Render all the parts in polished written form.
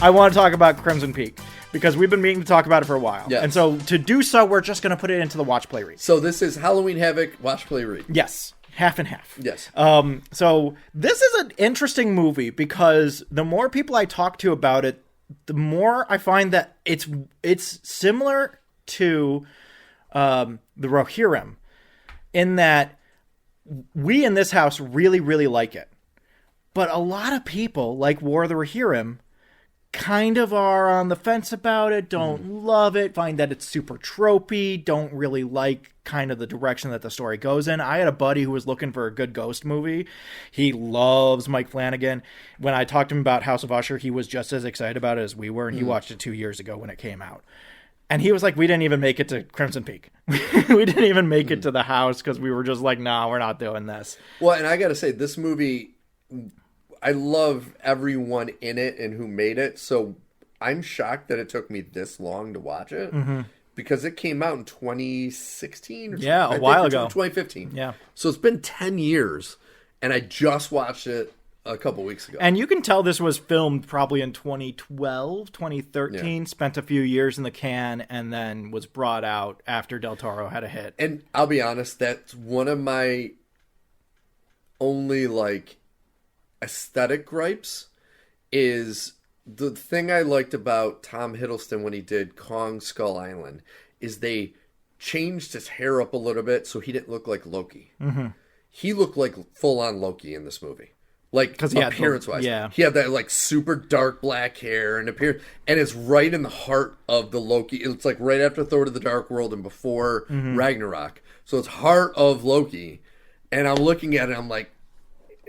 I want to talk about Crimson Peak because we've been meaning to talk about it for a while. Yes. And so to do so, we're just going to put it into the watch, play, read. So this is Halloween Havoc, watch, play, read. Yes. Half and half. Yes. So this is an interesting movie because the more people I talk to about it, the more I find that it's similar to the Rohirrim in that we in this house really, really like it. But a lot of people, like War of the Rohirrim, kind of are on the fence about it, don't love it, find that it's super tropey, don't really like kind of the direction that the story goes in. I had a buddy who was looking for a good ghost movie. He loves Mike Flanagan. When I talked to him about House of Usher, he was just as excited about it as we were, and he watched it 2 years ago when it came out. And he was like, we didn't even make it to Crimson Peak. We didn't even make it to the house because we were just like, nah, we're not doing this. Well, and I got to say, this movie, I love everyone in it and who made it. So I'm shocked that it took me this long to watch it because it came out in 2016 or something. Yeah, a while ago. 2015. Yeah. So it's been 10 years and I just watched it a couple weeks ago. And you can tell this was filmed probably in 2012, 2013, spent a few years in the can, and then was brought out after Del Toro had a hit. And I'll be honest, that's one of my only, like, aesthetic gripes is the thing I liked about Tom Hiddleston when he did Kong Skull Island is they changed his hair up a little bit so he didn't look like Loki. He looked like full-on Loki in this movie. Like, appearance-wise. Yeah. He had that, like, super dark black hair and appearance, and it's right in the heart of the Loki. It's, like, right after Thor to the Dark World and before Ragnarok. So it's heart of Loki. And I'm looking at it, I'm like,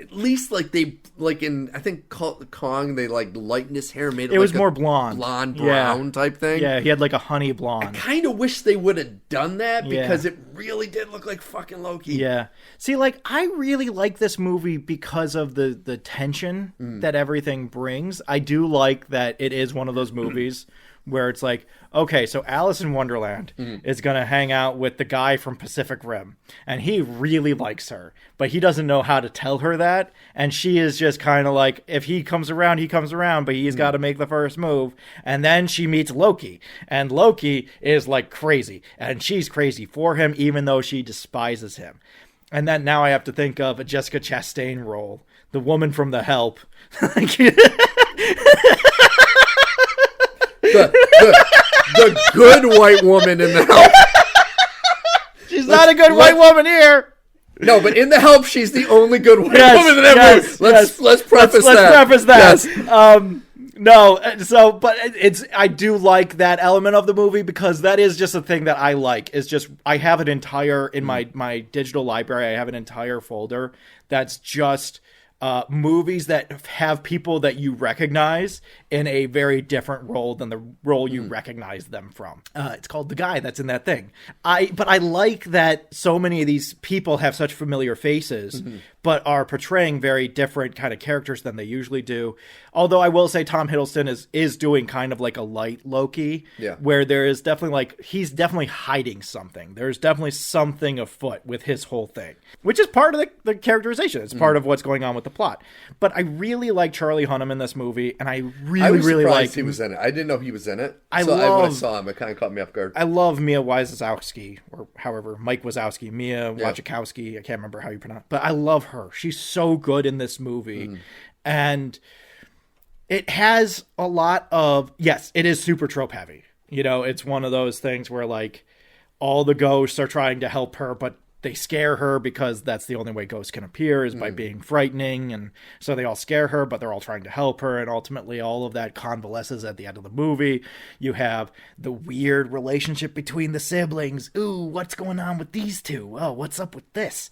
at least, like, they, like, in, I think, Kong, they, like, lightened his hair, made it, It was like more a blonde. blonde, brown type thing. Yeah, he had like a honey I blonde. kind of wish they would have done that because it really did look like fucking Loki. Yeah. See, like, I really like this movie because of the tension that everything brings. I do like that it is one of those movies where it's like, okay, so Alice in Wonderland is going to hang out with the guy from Pacific Rim, and he really likes her, but he doesn't know how to tell her that, and she is just kind of like, if he comes around, but he's got to make the first move, and then she meets Loki, and Loki is like crazy, and she's crazy for him, even though she despises him. And then now I have to think of a Jessica Chastain role, the woman from The Help. The good white woman in The Help. She's not a good white woman here. No, but in The Help, she's the only good white woman in that movie. Let's preface that. Let's preface that. Yes. No, so, but I do like that element of the movie because that is just a thing that I like. Is just, I have an entire, in my digital library, I have an entire folder that's just movies that have people that you recognize in a very different role than the role you recognize them from. It's called The Guy That's in That Thing. But I like that so many of these people have such familiar faces, but are portraying very different kind of characters than they usually do. Although I will say Tom Hiddleston is doing kind of like a light Loki, where there is definitely like, he's definitely hiding something. There's definitely something afoot with his whole thing, which is part of the characterization. It's part of what's going on with the plot. But I really like Charlie Hunnam in this movie, and I really like he was in it. I didn't know he was in it. When I saw him, it kind of caught me off guard. I love Mia Wasikowski, or however, Mia Wasikowski. I can't remember how you pronounce it, but I love her. She's so good in this movie. And it has a lot of, yes, it is super trope heavy. You know, it's one of those things where like all the ghosts are trying to help her, but they scare her because that's the only way ghosts can appear is by being frightening. And so they all scare her, but they're all trying to help her. And ultimately all of that convalesces at the end of the movie. You have the weird relationship between the siblings. Ooh, what's going on with these two? Oh, what's up with this?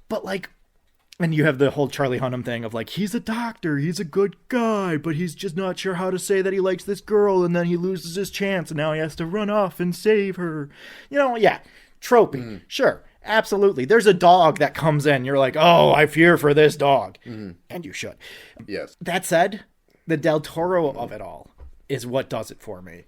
But like, and you have the whole Charlie Hunnam thing of like, he's a doctor, he's a good guy, but he's just not sure how to say that he likes this girl. And then he loses his chance and now he has to run off and save her. You know, yeah, tropey. Sure. Absolutely. There's a dog that comes in. You're like, oh, I fear for this dog. And you should. Yes. That said, the Del Toro of it all is what does it for me.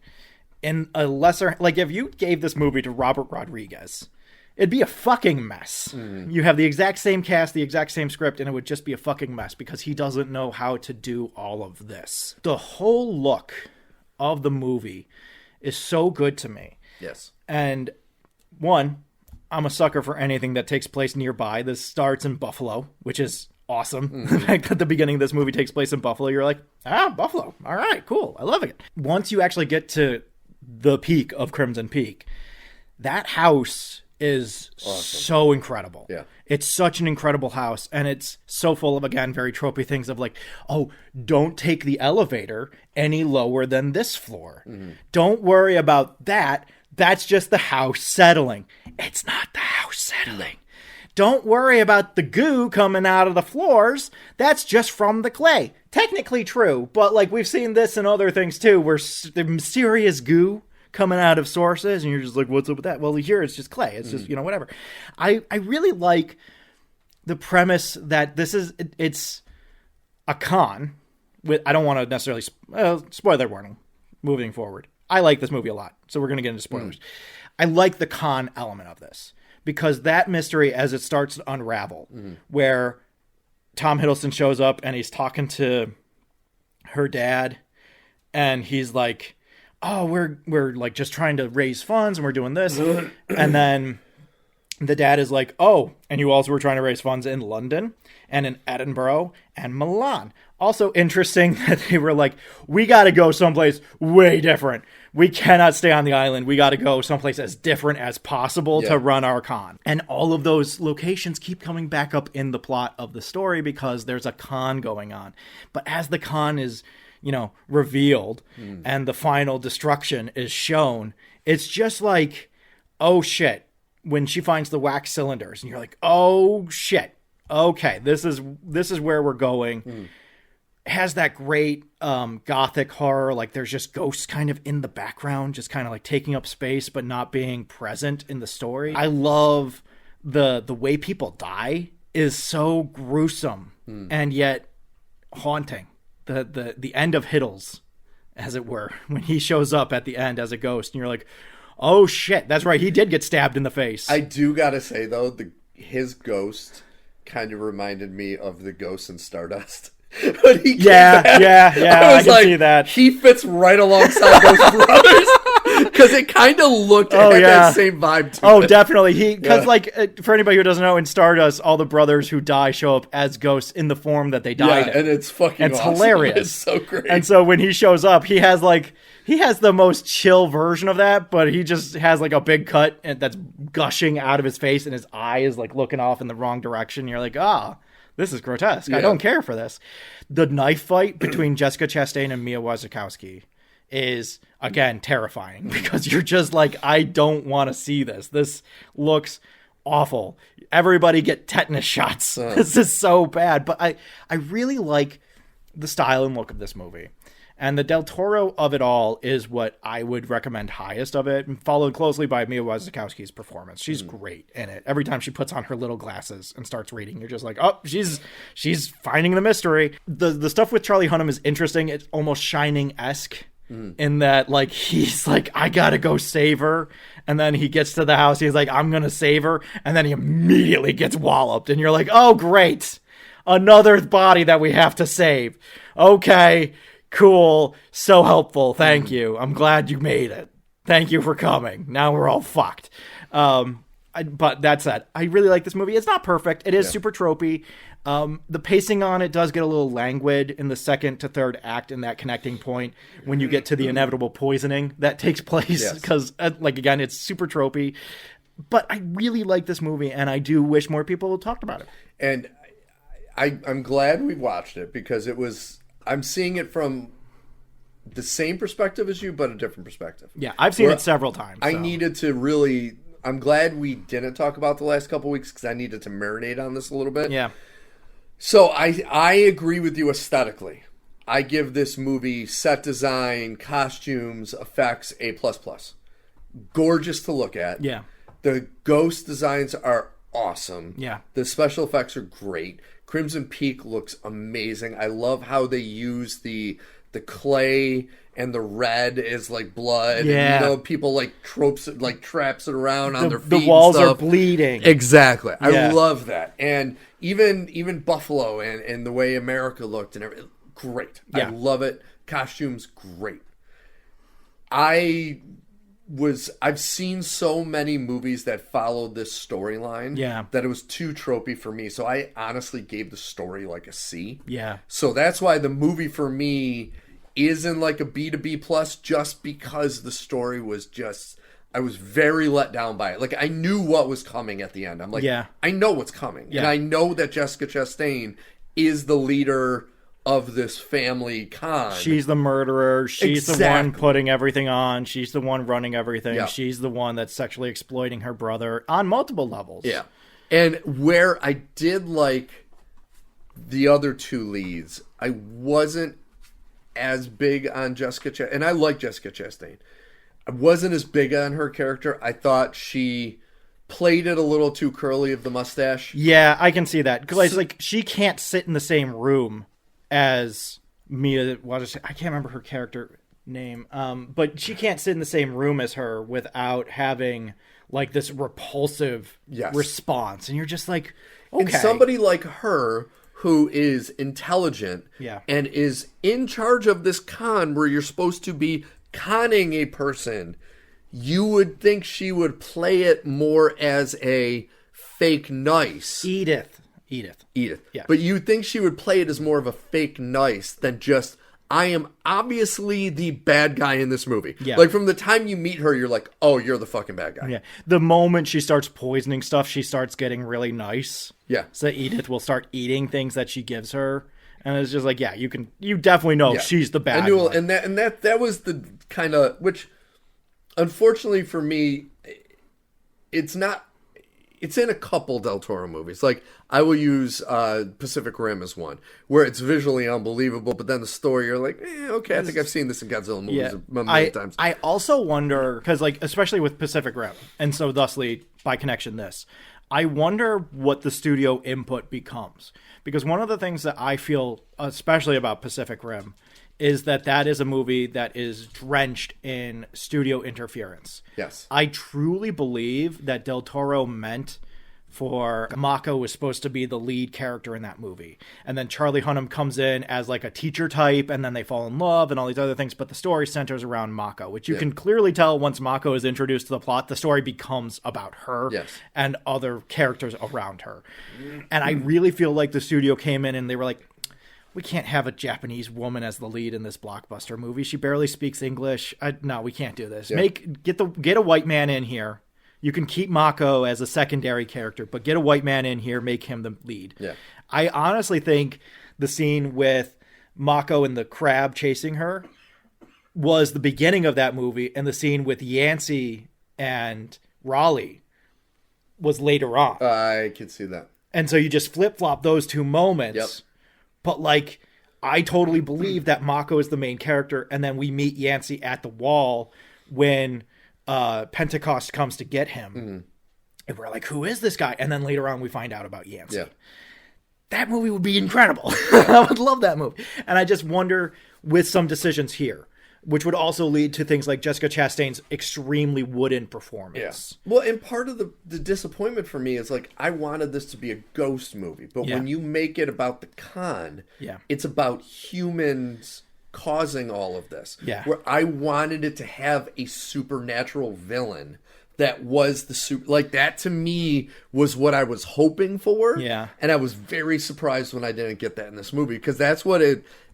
In a lesser, like if you gave this movie to Robert Rodriguez it'd be a fucking mess. You have the exact same cast, the exact same script, and it would just be a fucking mess because he doesn't know how to do all of this. The whole look of the movie is so good to me. Yes. And one, I'm a sucker for anything that takes place nearby. This starts in Buffalo, which is awesome. The fact that the beginning of this movie takes place in Buffalo, you're like, Buffalo. All right, cool. I love it. Once you actually get to the peak of Crimson Peak, that house is so incredible. Yeah. It's such an incredible house, and it's so full of, again, very tropey things of like, oh, don't take the elevator any lower than this floor. Don't worry about that. That's just the house settling. It's not the house settling. Don't worry about the goo coming out of the floors. That's just from the clay. Technically true, but like we've seen this in other things too, where the mysterious goo coming out of sources, and you're just like, what's up with that? Well, here it's just clay. It's just, whatever. I really like the premise that it's a con. I don't want to necessarily spoiler warning moving forward. I like this movie a lot, so we're going to get into spoilers. I like the con element of this because that mystery, as it starts to unravel, where Tom Hiddleston shows up and he's talking to her dad, and he's like, oh, we're like just trying to raise funds and we're doing this. And then the dad is like, oh, and you also were trying to raise funds in London and in Edinburgh and Milan. Also interesting that they were like, we got to go someplace way different. We cannot stay on the island. We got to go someplace as different as possible to run our con. And all of those locations keep coming back up in the plot of the story because there's a con going on. But as the con is, revealed and the final destruction is shown, it's just like, oh shit, when she finds the wax cylinders and you're like, oh shit, okay, this is where we're going. It has that great gothic horror, like there's just ghosts kind of in the background, just kind of like taking up space but not being present in the story. I love the way people die is so gruesome and yet haunting. The end of Hiddles, as it were, when he shows up at the end as a ghost, and you're like, oh shit, that's right, he did get stabbed in the face. I do gotta say though, his ghost kind of reminded me of the ghost in Stardust. When he yeah, I can see that. He fits right alongside those brothers. Because it kind of looked that same vibe to it. Definitely. Because for anybody who doesn't know, in Stardust, all the brothers who die show up as ghosts in the form that they died in. And it's fucking awesome. Hilarious. It's so great. And so when he shows up, he has the most chill version of that, but he just has like a big cut and that's gushing out of his face, and his eye is like looking off in the wrong direction. You're like, this is grotesque. I don't care for this. The knife fight between Jessica Chastain and Mia Wasikowska is, again, terrifying because you're just like, I don't want to see this. This looks awful. Everybody get tetanus shots. This is so bad. But I really like the style and look of this movie. And the Del Toro of it all is what I would recommend highest of it, followed closely by Mia Wasikowska's performance. She's great in it. Every time she puts on her little glasses and starts reading, you're just like, oh, she's finding the mystery. The stuff with Charlie Hunnam is interesting. It's almost Shining-esque in that, like, he's like, I gotta go save her. And then he gets to the house. He's like, I'm gonna save her. And then he immediately gets walloped. And you're like, oh, great. Another body that we have to save. Okay. Cool. So helpful. Thank you. I'm glad you made it. Thank you for coming. Now we're all fucked. But that said, I really like this movie. It's not perfect. It is super tropey. The pacing on it does get a little languid in the second to third act in that connecting point when you get to the inevitable poisoning that takes place. Because, again, it's super tropey. But I really like this movie, and I do wish more people talked about it. And I'm glad we watched it because I'm seeing it from the same perspective as you, but a different perspective. Yeah, I've seen it several times. I needed to really... I'm glad we didn't talk about the last couple weeks because I needed to marinate on this a little bit. Yeah. So I agree with you aesthetically. I give this movie set design, costumes, effects, A++. Gorgeous to look at. Yeah. The ghost designs are awesome. Yeah. The special effects are great. Crimson Peak looks amazing. I love how they use the the clay and the red is like blood. Yeah. And, people like traps it around on their feet. The walls and are stuff. bleeding. Exactly. Yeah. I love that. And even Buffalo and the way America looked and everything, great. Yeah. I love it. Costumes, great. I've seen so many movies that followed this storyline that it was too tropey for me. So I honestly gave the story like a C. Yeah. So that's why the movie for me is in like a B to B plus, just because the story was just, I was very let down by it. Like, I knew what was coming at the end. I'm like, I know what's coming. Yeah. And I know that Jessica Chastain is the leader of this family con. She's the murderer. She's the one putting everything on. She's the one running everything. Yeah. She's the one that's sexually exploiting her brother on multiple levels. Yeah. And where I did like the other two leads, I wasn't as big on Jessica Chastain. And I like Jessica Chastain. I wasn't as big on her character. I thought she played it a little too curly of the mustache. Yeah, I can see that. Because like, she can't sit in the same room as Mia. I can't remember her character name. But she can't sit in the same room as her without having like this repulsive response. And you're just like, okay. And somebody like her who is intelligent and is in charge of this con where you're supposed to be conning a person, you would think she would play it more as a fake nice. Edith. Yeah. But you think she would play it as more of a fake nice than just, I am obviously the bad guy in this movie. Yeah. Like, from the time you meet her, you're like, oh, you're the fucking bad guy. Yeah. The moment she starts poisoning stuff, she starts getting really nice. Yeah. So Edith will start eating things that she gives her. And it's just like, yeah, you definitely know she's the bad one. And that was the kind of, which, unfortunately for me, it's in a couple Del Toro movies. Like, I will use Pacific Rim as one, where it's visually unbelievable, but then the story, you're like, okay, I think I've seen this in Godzilla movies many times. I also wonder, because like, especially with Pacific Rim, and so thusly, by connection, this, I wonder what the studio input becomes. Because one of the things that I feel, especially about Pacific Rim, is that is a movie that is drenched in studio interference. Yes. I truly believe that Del Toro meant for Mako was supposed to be the lead character in that movie. And then Charlie Hunnam comes in as like a teacher type, and then they fall in love and all these other things. But the story centers around Mako, which you can clearly tell once Mako is introduced to the plot, the story becomes about her and other characters around her. And I really feel like the studio came in and they were like, we can't have a Japanese woman as the lead in this blockbuster movie. She barely speaks English. No, we can't do this. Yeah. Get a white man in here. You can keep Mako as a secondary character, but get a white man in here, make him the lead. Yeah. I honestly think the scene with Mako and the crab chasing her was the beginning of that movie, and the scene with Yancey and Raleigh was later on. I can see that. And so you just flip-flop those two moments. Yep. But, like, I totally believe that Mako is the main character, and then we meet Yancey at the wall when Pentecost comes to get him. Mm-hmm. And we're like, who is this guy? And then later on we find out about Yancey. Yeah. That movie would be incredible. I would love that movie. And I just wonder, with some decisions here, which would also lead to things like Jessica Chastain's extremely wooden performance. Yeah. Well, and part of the disappointment for me is, like, I wanted this to be a ghost movie. But when you make it about the con, it's about humans causing all of this. Yeah. Where I wanted it to have a supernatural villain that was the super, like, that to me was what I was hoping for. Yeah. And I was very surprised when I didn't get that in this movie, because that's what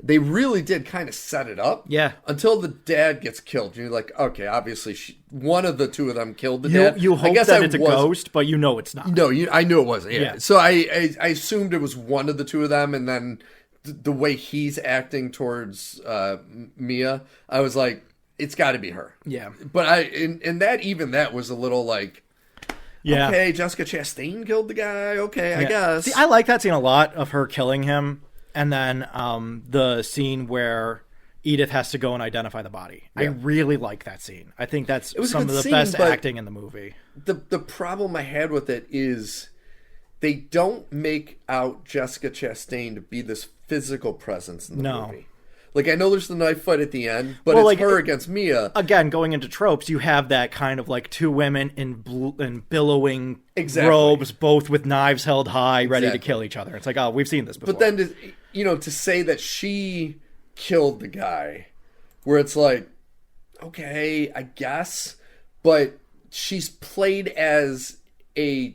they really did kind of set it up. Yeah. Until the dad gets killed. You're like, okay, obviously one of the two of them killed the dad. You hope that it's a ghost, but you know it's not. No, I knew it wasn't. Yeah. So I assumed it was one of the two of them, and then the way he's acting towards Mia, I was like, it's got to be her. Yeah. But that was a little like, okay, Jessica Chastain killed the guy. Okay, I guess. See, I like that scene a lot, of her killing him. And then the scene where Edith has to go and identify the body. Yeah. I really like that scene. I think that's some of the best acting in the movie. The problem I had with it is they don't make out Jessica Chastain to be this physical presence in the movie. Like, I know there's the knife fight at the end, but Well, it's like, her against Mia. Again, going into tropes, you have that kind of like two women in billowing Exactly. robes, both with knives held high, ready to Exactly. kill each other. It's like, oh, we've seen this before. But then, to say that she killed the guy, where it's like, okay, I guess, but she's played as a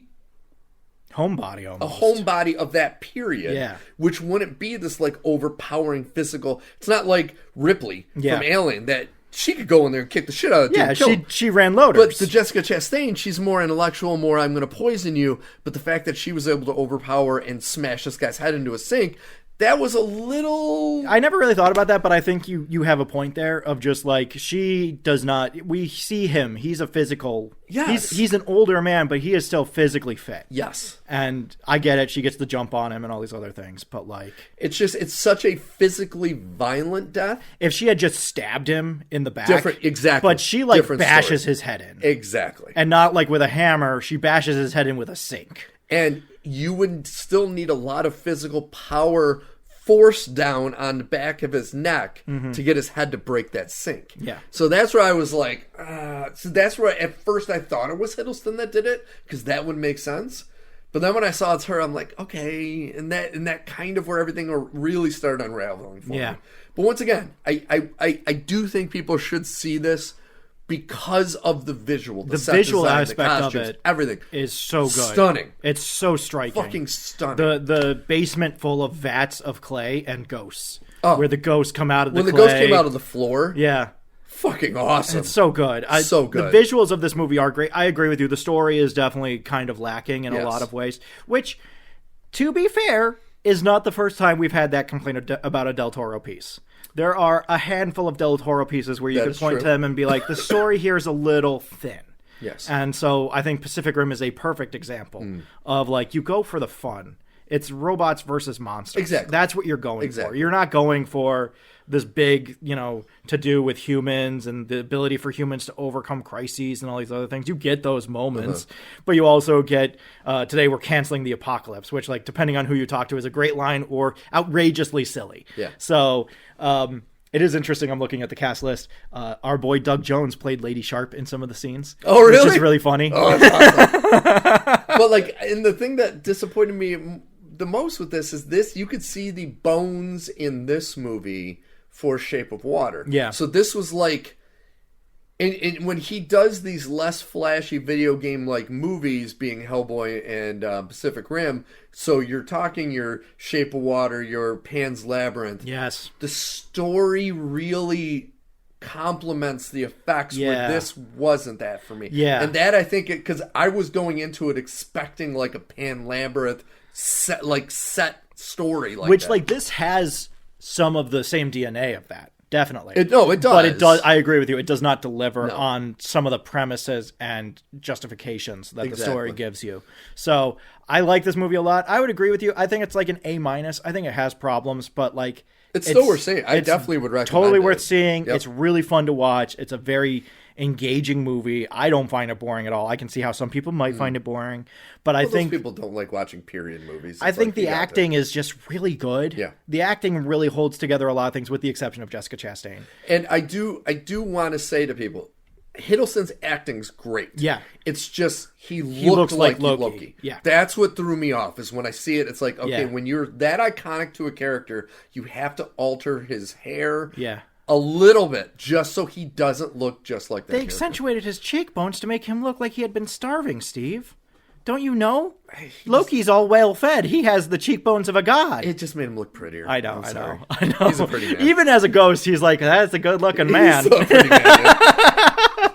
homebody almost. a homebody of that period, Yeah. which wouldn't be this like overpowering physical. It's not like Ripley from Alien that she could go in there and kick the shit out of the dude. Yeah, she ran loaders. But the Jessica Chastain, she's more intellectual, more I'm going to poison you. But the fact that she was able to overpower and smash this guy's head into a sink, that was a little... I never really thought about that, but I think you have a point there of just like, she does not... We see him. He's a physical... Yes. He's an older man, but he is still physically fit. Yes. And I get it. She gets the jump on him and all these other things, but like... It's such a physically violent death. If she had just stabbed him in the back... Exactly. But she like Different bashes story. his head in. Exactly. And not like with a hammer. She bashes his head in with a sink. And you would still need a lot of physical power forced down on the back of his neck to get his head to break that sink. Yeah. So that's where I was like, so that's where at first I thought it was Hiddleston that did it, because that would make sense. But then when I saw it's her, I'm like, okay, and that kind of where everything really started unraveling for me. But once again, I do think people should see this because of the visual, the set visual design, aspect the costumes, of it everything is so good, stunning. It's so striking, Fucking stunning. The basement full of vats of clay and ghosts, Oh. where the ghosts come out of the When the clay. ghost came out of the floor, Yeah, fucking awesome. it's so good. So good. The visuals of this movie are great. I agree with you. The story is definitely kind of lacking in a Yes. lot of ways, which, to be fair, is not the first time we've had that complaint about a Del Toro piece. There are a handful of Del Toro pieces where you That can is point true. to them and be like, the story here is a little thin. Yes. And so I think Pacific Rim is a perfect example of like, you go for the fun. It's robots versus monsters. Exactly. That's what you're going for. Exactly. You're not going for this big, to do with humans and the ability for humans to overcome crises and all these other things. You get those moments, but you also get, today we're canceling the apocalypse, which, like, depending on who you talk to, is a great line or outrageously silly. Yeah. So, it is interesting. I'm looking at the cast list. Our boy Doug Jones played Lady Sharp in some of the scenes. Oh, really? Which is really funny. Oh, that's awesome. But like, and the thing that disappointed me the most with this is this: you could see the bones in this movie for Shape of Water. Yeah. So this was like, and when he does these less flashy video game like movies, being Hellboy and Pacific Rim. So you're talking your Shape of Water, your Pan's Labyrinth. Yes. The story really complements the effects Yeah. where this wasn't that for me. Yeah. And that, I think, because I was going into it expecting like a Pan Labyrinth set story like Which, that. like, this has some of the same DNA of that. Definitely. It does. But it does. I agree with you. It does not deliver No. on some of the premises and justifications that the story Exactly. gives you. So I like this movie a lot. I would agree with you. I think it's like an A-. I think it has problems, but like It's still worth seeing. I it's definitely would recommend Totally it. worth seeing. Yep. It's really fun to watch. It's a very engaging movie. I don't find it boring at all. I can see how some people might find it boring, but I Well, think those people don't like watching period movies. I It's think like, the you got acting is just really good. Yeah. The acting really holds together a lot of things, with the exception of Jessica Chastain. And I do want to say to people, Hiddleston's acting's great. Yeah. It's just he looks looked like like Loki. Loki. Yeah. That's what threw me off, is when I see it, it's like, okay, Yeah. when you're that iconic to a character, you have to alter his hair Yeah. a little bit just so he doesn't look just like that They character. accentuated his cheekbones to make him look like he had been starving, Steve. Don't you know? Loki's all well fed. He has the cheekbones of a god. It just made him look prettier. I know. I'm sorry. I know. He's a pretty man. Even as a ghost, he's like, that's a good looking man. He's so pretty man, yeah.